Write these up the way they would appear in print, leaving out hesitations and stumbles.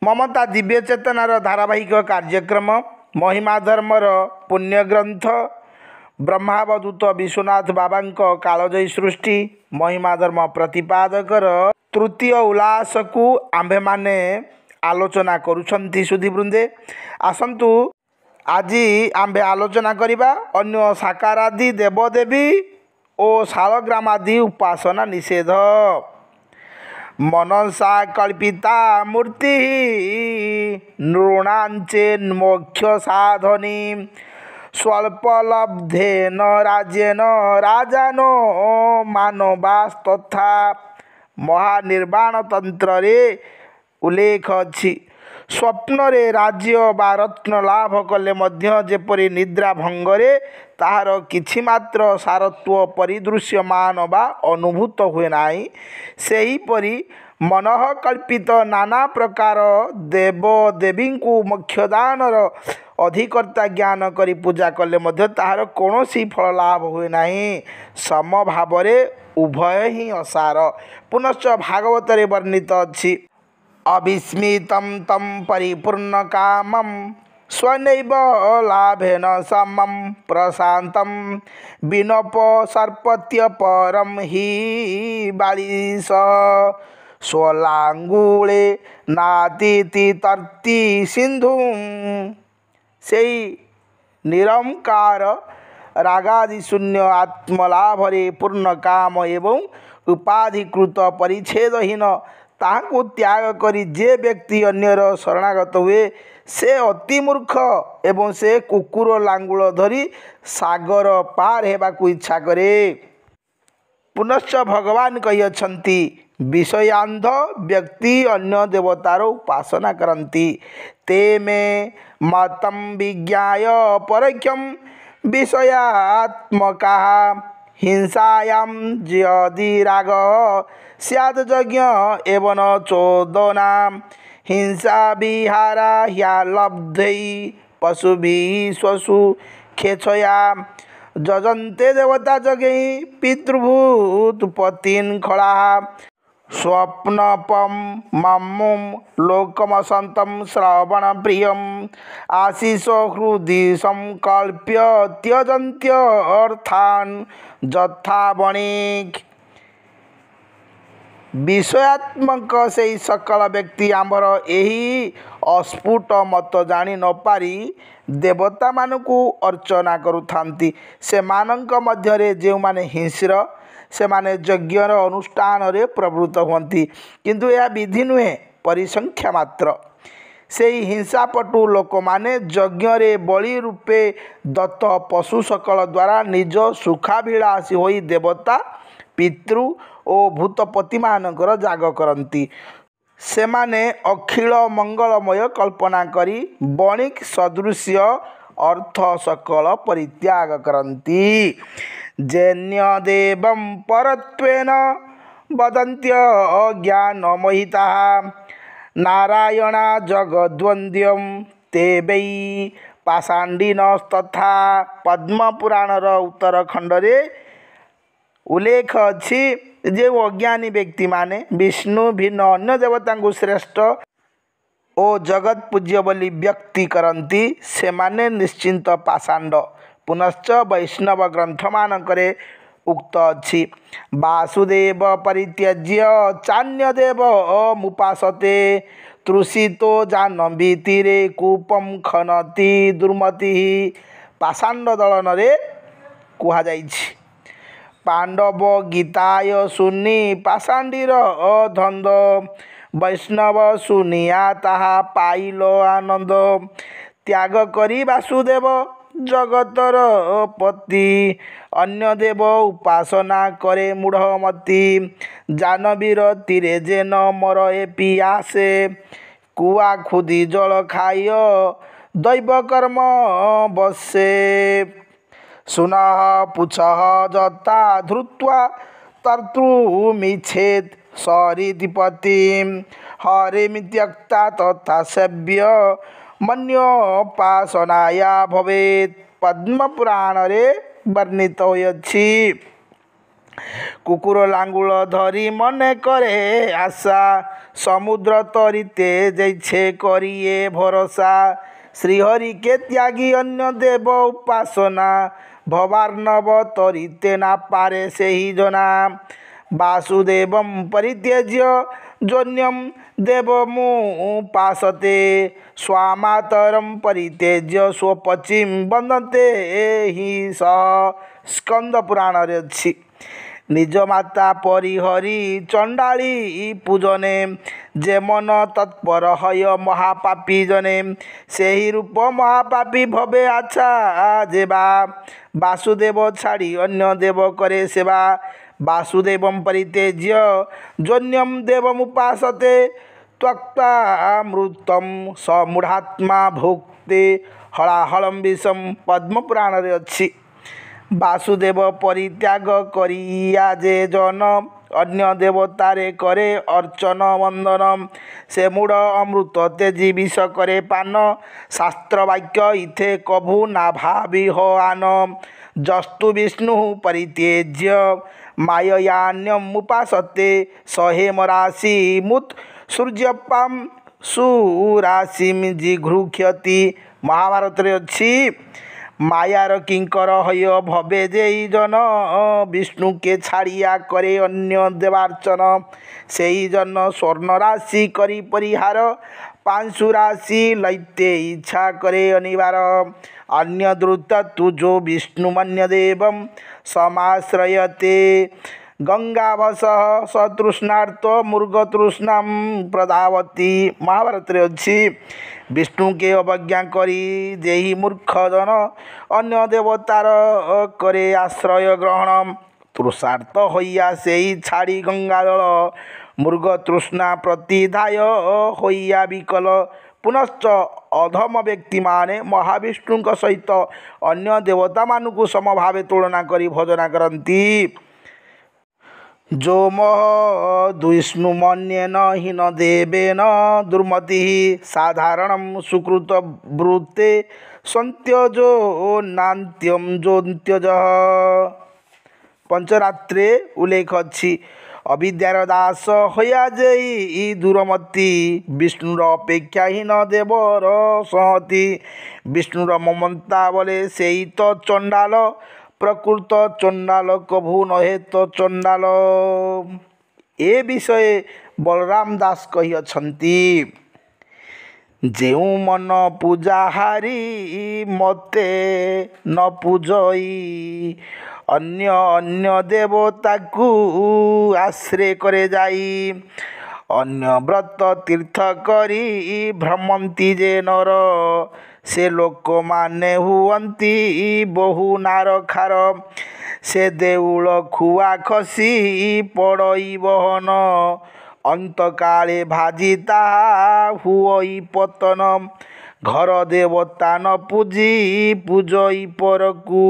ममता दिव्य चेतनार धारावाहिक कार्यक्रम महिमा धर्मर पुण्यग्रंथ ब्रह्मावधूत विश्वनाथ बाबा कालजयी सृष्टि महिमा धर्म प्रतिपादकर तृतीय उल्लास को आंभे माने आलोचना करुछंती सुधीवृंदे। आसंतु आज आंभे आलोचना करिबा अन्य साकारादि देवदेवी और शालग्रामादि उपासना निषेध। मनसा कल्पिता मूर्ति नृणांचेन मोक्ष साधनी स्वल्पलब्धेन राज्येन राजानो मानवास्तथा महानिर्वाण तंत्र रे उल्लेख अच्छी। स्वप्न रे राज्य बा रत्न लाभ कले मध्य जेपरि निद्रा भंगरे ताहार किछि मात्र सारत्व परिदृश्यमान बा अनुभूत हुए नाही, सेहीपरि मनः कल्पित नाना प्रकार देव देवी को मोक्षदानर अधिकर्ता ज्ञान करी पूजा कले मध्य ताहार कौनसी फल लाभ हुए नाही। समभाव उभय ही असार। पुनश्च भागवत वर्णित अच्छी अविस्मितं तं परिपूर्ण कामं स्वनैव लाभेन समं प्रशान्तं विनोपसर्पत्य परं हि बालिश स्वलांगुले नातीति तर्ति सिंधु। से निरंकार रागादि शून्य आत्मलाभरे पूर्ण काम एवं उपाधिकृत परिच्छेदहीन ताहाको त्याग करी जे व्यक्ति अन्यर शरणागत हुए से अति मूर्ख एवं से कुकुर लांगुल धरी सागर पार हेबाकू इच्छा करे। पुनश्च भगवान कही विषयांध व्यक्ति अन्य देवतार उपासना करती ते में मतम विज्ञाय परोक्षम विषयात्मका हिंसायां यदि राग स्याद यज्ञ एवं चोदना हिंसा विहारा ह्या लब्धै पशुभि स्वसु खेचया जजन्ते देवता जगै पितृभूत पतिन खड़ा स्वप्नपम मम्मुम लोकमसंतम श्रवण प्रियम आशीष हृदि संकल्प्य त्यजन्त्य अर्थान जथा बणिक। विषयात्मक से सकल व्यक्ति आमर यही अस्फुट मत जानी न पारी देवता मानकू अर्चना करुथांती। से मानक मध्यरे जो माने हिंस्र से माने यज्ञर अनुष्ठान रे प्रवृत्त होती, किंतु यह विधि नुहे परिसंख्या मात्र। से हिंसापटु लोक माने यज्ञ रे बलि रूपे दत्त पशु सकल द्वारा निज सुखाभिलाषी होई देवता पितृ और भूतपति मानकर जाग करती। से माने अखिल मंगलमय कल्पना करी बणिक सदृश्य अर्थ सकल परित्याग करती। जैन्य देवं परत्वेन वदन्त्य ज्ञानमोहिता नारायणा जगद्वन्द्यं ते वै पाषाण्डिनस्तथा। पद्म पुराणर उत्तरखंड रे उल्लेख अच्छी जे अज्ञानी व्यक्ति माने विष्णु भिन्न अन्य देवता को श्रेष्ठ ओ जगत पूज्य बोली व्यक्ति करती से माने निश्चिंत पाषांड। पुनश्च वैष्णव ग्रंथ मानकरे उक्त अच्छी वासुदेव परित्यज्य चान्य देव मुपासते तृषितो जानवी तीरे कूपम खनति दुर्मति। पाषांड दलन रे कुहा जाइछि। पांडव गीताय सुनी पाषांडीर धंद वैष्णव सुनिया ताहा पाइलो आनंद। त्याग करी वासुदेव जगतर पति अन्य देव उपासना करे मूढ़मती। जानवीर तीरे जेन मर ए पियासे कुआ खुदी जल खाय दैव कर्म बसे। सुनः पुछः जता धृत्वा तर्तुमिच्छेद सरितिपतिं हरिमित्यक्ता तथा सेव्य मन्योपासनाया भवेत्। पद्म पुराण रे वर्णित होयछि। କୁକୁର ଲାଙ୍ଗୁଳ ଧରି ମନେ କରେ ଆଶା ସମୁଦ୍ର ତରିତେ ଯାଇଛେ କରିଏ ଭରସା ଶ୍ରୀହରିକେ ତ୍ୟାଗୀ ଅନ୍ୟ ଦେବ ଉପାସନା ଭବାର୍ଣ୍ଣବ ତରିତେ ନା ପାରେ ସେହି ଜନା ବାସୁଦେବମ୍ ପରିତ୍ୟଜ୍ୟ ଜନ୍ୟମ୍ ଦେବମୁପାସତେ ସ୍ୱାମାତରମ୍ ପରିତ୍ୟଜ୍ୟ ସ୍ୱପଚିମ୍ ବନ୍ଦନ୍ତେ ହି ସହ ସ୍କନ୍ଦ ପୁରାଣରେ ଅଛି। ନିଜ ମାତା ପରିହରି ଚଣ୍ଡାଳୀ ପୂଜନେ ଯେ ମନ ତତ୍ପର ହୟ ମହାପାପୀ ଜନେ ସେହି ରୂପ ମହାପାପୀ ଭବେ ଆଚ୍ଛା ଯେବା ବାସୁଦେବ ଛାଡ଼ି ଅନ୍ୟ ଦେବ କରେ ସେବା ବାସୁଦେବମ୍ ପରିତ୍ୟଜ୍ୟ ଜନ୍ୟମ୍ ଦେବମୁପାସତେ ତ୍ୟକ୍ତ୍ୱା ମୃତମ୍ ସ ମୂଢ଼ାତ୍ମା ଭୁକ୍ତେ ହଳାହଳମ୍ ବିଷମ୍ ପଦ୍ମପୁରାଣରେ ଅଛି। ବାସୁଦେବ ପରିତ୍ୟାଗ କରିଆ ଯେ ଜନ ଅନ୍ୟ ଦେବତାରେ କରେ ଅର୍ଚ୍ଚନ ବନ୍ଦନ ସେ ମୂଢ଼ ଅମୃତ ତେଜି ବିଷ କରେ ପାନ ଶାସ୍ତ୍ର ବାକ୍ୟ ଇଥେ କଭୁ ନା ଭାବି ହୋ ଆନ ଜସ୍ତୁ ବିଷ୍ଣୁ ପରିତ୍ୟଜ୍ୟ ମାୟୟାନ୍ୟମ୍ ଉପାସତେ ସହେମ ରାଶି ମୁତ୍ ସୂର୍ଯ୍ୟପାମ୍ ସୁରାଶିମ୍ ଜିଘୃକ୍ଷତି ମହାଭାରତରେ ଅଛି। ମାୟାର କିଙ୍କର ହୟ ଭବେ ଯେଇ ଜନ ବିଷ୍ଣୁକେ ଛାଡ଼ିଆ କରେ ଅନ୍ୟ ଦେବାର୍ଚ୍ଚନ ସେହି ଜନ ସ୍ୱର୍ଣ୍ଣ ରାଶି କରି ପରିହାର ପାଂଶୁ ରାଶି ଲୈତେ ଇଚ୍ଛା କରେ ଅନିବାର ଅନ୍ୟ ଦ୍ରୁତ ତୁଜୋ ବିଷ୍ଣୁ ମନ୍ୟ ଦେବମ୍ ସମାଶ୍ରୟତେ ଗଙ୍ଗାଭସଃ ସତୃଷ୍ଣାର୍ଥ ମୃଗତୃଷ୍ଣାମ୍ ପ୍ରଦାବତୀ ମହାଭାରତରେ ଅଛି। ବିଷ୍ଣୁକେ ଅବଜ୍ଞା କରି ଯେହି ମୂର୍ଖ ଜନ ଅନ୍ୟ ଦେବତାର କରେ ଆଶ୍ରୟ ଗ୍ରହଣ ତୃଷାର୍ଥ ହଇଆ ସେହି ଛାଡ଼ି ଗଙ୍ଗାଜଳ ମୃଗ ତୃଷ୍ଣା ପ୍ରତିଧାୟ ହଇଆ ବିକଲ ପୁନଶ୍ଚ ଅଧମ ବ୍ୟକ୍ତିମାନେ ମହାବିଷ୍ଣୁଙ୍କ ସହିତ ଅନ୍ୟ ଦେବତାମାନଙ୍କୁ ସମଭାବେ ତୁଳନା କରି ଭଜନା କରନ୍ତି। जो मोह दुष्णु मन्येन हीन देवेन दुर्मतिः साधारणं सुकृत ब्रूते सन्त्यजो नान्त्यं जोन्त्यजः पंचरात्रे उल्लेख अच्छी अविद्यार दास होया जई दूरमती विष्णुर अपेक्षाहीन देवर सहति विष्णुर ममता बोले से तो चंडाल प्रकृत चंडाल कभू नहे तो चंडाल ए विषय बलराम दास कही जेउ मन पूजाहारी मते न पूजई अन्य अन्य देवता को आश्रय करे जाई अन्य व्रत तीर्थ करी भ्रमंती जे नर से लोक माने हुअंती बहु नार खार से देउल खुआ खसी पड़ई बहन अंत काले भाजिता हुई पतन घर देवता न पूजी पूजई परकू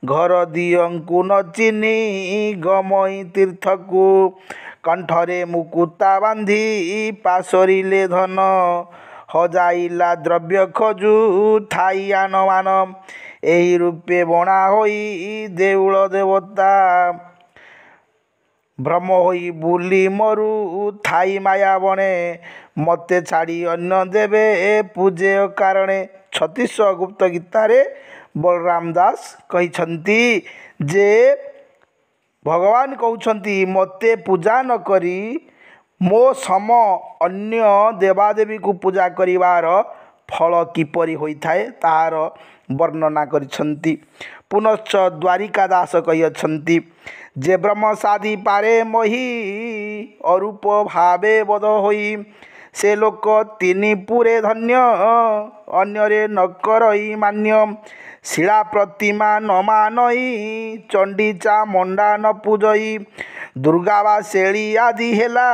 घर दियंकु न चिनी गमई तीर्थकू कंठरे मुकुता बांधी पासरिले धन हजाइला द्रव्य खजु थाई आनमान एही रूपे बणा होई देउल देवता भ्रम होई बुली मरु थाई माया बणे मते छाड़ी अन्न देवे पूजे कारणे 36 गुप्त गीतारे बलराम दास कहिछंती जे भगवान कहउछंती मते पूजा न करी मो सम अन्य देवादेवी को पूजा करिवार फल किपरि होइथाए तार वर्णना करिछंती। पुनश्च द्वारिका दास कहिछंती जे ब्रह्म साधी पारे मही अरूप भावे बद होई से लोक तिनि पुरे धन्य अन्यरे न करई मान्य शिला प्रतिमा न मानई चंडीचा मंडा न पूजई दुर्गा बा शेली आदि हेला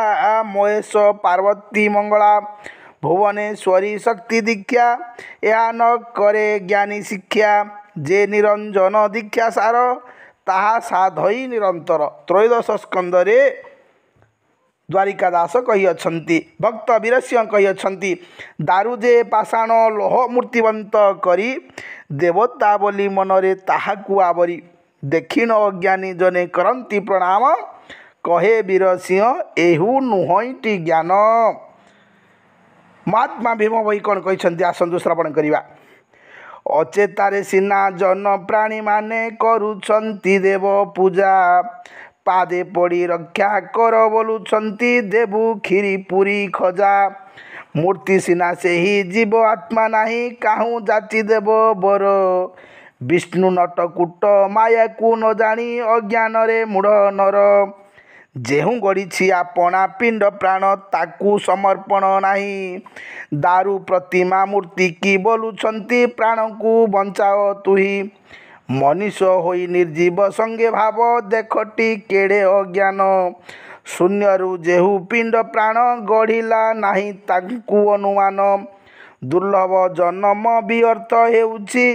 महेश पार्वती मंगला भुवनेश्वरी शक्ति दीक्षा या न करे ज्ञानी शिक्षा जे निरंजन दीक्षा सार ताहा साधई निरंतर त्रयोदश स्कंदरे द्वारिका दास कही भक्त वीरसिंह कही दारुजे पाषाण लोह मूर्तिवंत करी देवता बोली मनरे ताहाकु आवरी देखिन अज्ञानी जने करंती प्रणाम कहे वीर सिंह एहू नुहईटी ज्ञान। महात्मा भीम भाई कौन कहते आसतु श्रवण करवा। अचेतारे सिना जन प्राणी माने करुछंती देव पूजा पादे पड़ी रक्षा कर बोलुछंती देवु खीरी पुरी खजा मूर्ति सिना से ही जीव आत्मा नाही काहू जाति देव बर विष्णु नटकुट माया को न जानी अज्ञान रे मूढ़ नर जेहू गढ़ी आपणा पिंड प्राण ताकू समर्पण नाही दारू प्रतिमा मूर्ति की बोलुछंती प्राण को बंचाओ तुही मनीष होई निर्जीव संगे भाव देखटी केड़े अज्ञान शून्यरु जेहू पिंड प्राण गढ़िला नाही ताकू अनुमान दुर्लभ जन्म व्यर्थ हेउछि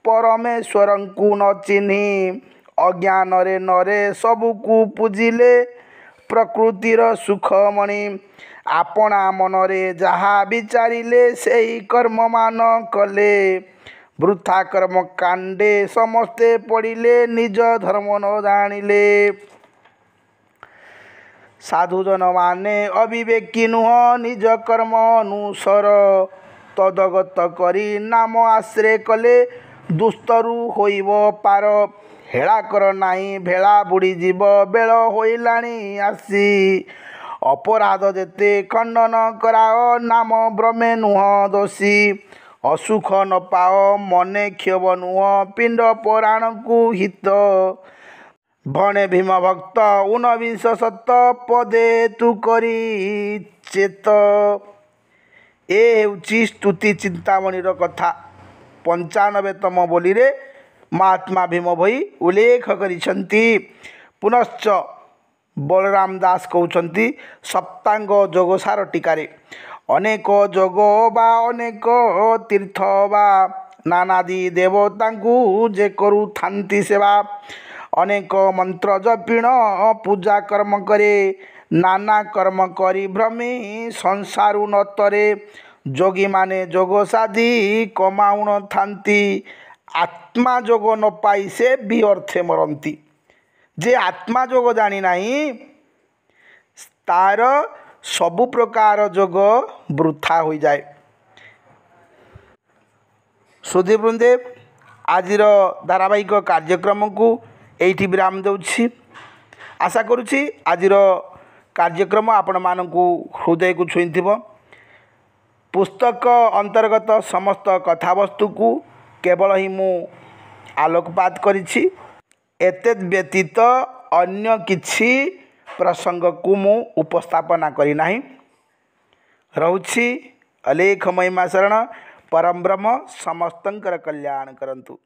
परमेश्वरंकु न चिन्ही अज्ञान रे नरे सबुकु पूजिले प्रकृतिर सुखमणि आपणा मनरे जहा विचारिले सेही कर्म मान कले वृथा कर्म कांडे समस्ते पड़िले निज धर्म न जानिले साधुजन माने अविवेकी नुह निज कर्म अनुसर तदगत करी नाम आश्रय कले दुस्तरु होइब पार हेला कर नाही भेला बुड़ी जीव बेल होइलाणी आसी अपराध जेते खंडन कराओ नाम ब्रह्मे नुह दोषी असुख न पाओ मने क्षोभ नुह पिंड पुराण को हित भणे भीम भक्त ऊनविंश सत पदे तु करी चेत। ए हेउची स्तुति चिंतामणिर कथा 95तम बोली रे महात्मा भीम भई उल्लेख करिसंती। पुनश्च बलराम दास कहउछंती सप्तांग जोगसार टीकारे अनेक जोग बा अनेक तीर्थ बा नानादि देवतांकु जे करू थांती सेवा अनेक मंत्र जपिण पूजा कर्म करे नाना कर्म करी भ्रमी संसारु नतरे जोगी माने जोग साधी कमाउण थांती आत्मा जोग न पाई से भी अर्थे मरंती। जे आत्मा जोग जानी नहीं तार सबु प्रकार जोग वृथा हो जाए। सुधी वृंदे आजिर धारावाहिक कार्यक्रम को एठी विराम देउछि। आशा करुछि आजिर कार्यक्रम आपण मानकु हृदय को छुईथिबो। पुस्तक अंतर्गत समस्त कथावस्तु को केवल ही मु आलोकपात करिछि। एतद व्यतीत अन्य किछि प्रसंग को मु उपस्थापना करी नाही। रहुछि अलेख महिमा शरण परम ब्रह्म समस्तंकर कल्याण करंतु।